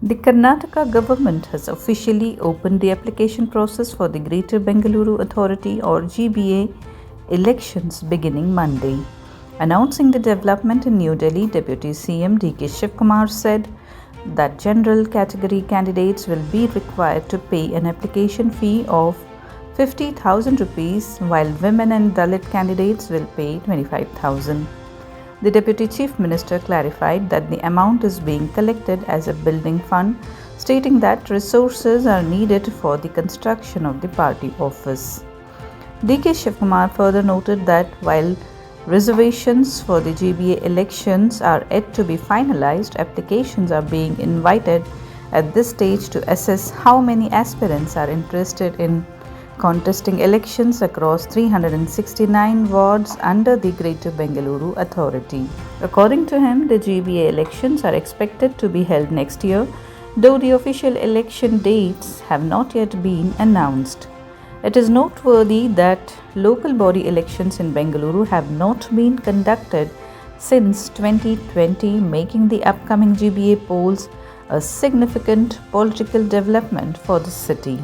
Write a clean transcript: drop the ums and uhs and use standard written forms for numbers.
The Karnataka government has officially opened the application process for the Greater Bengaluru Authority or GBA elections beginning Monday. Announcing the development in New Delhi, Deputy CM DK Shivakumar said that general category candidates will be required to pay an application fee of 50,000 rupees while women and Dalit candidates will pay 25,000. The Deputy Chief Minister clarified that the amount is being collected as a building fund, stating that resources are needed for the construction of the party office. DK Shivakumar further noted that while reservations for the GBA elections are yet to be finalized, applications are being invited at this stage to assess how many aspirants are interested in contesting elections across 369 wards under the Greater Bengaluru Authority. According to him, the GBA elections are expected to be held next year, though the official election dates have not yet been announced. It is noteworthy that local body elections in Bengaluru have not been conducted since 2020, making the upcoming GBA polls a significant political development for the city.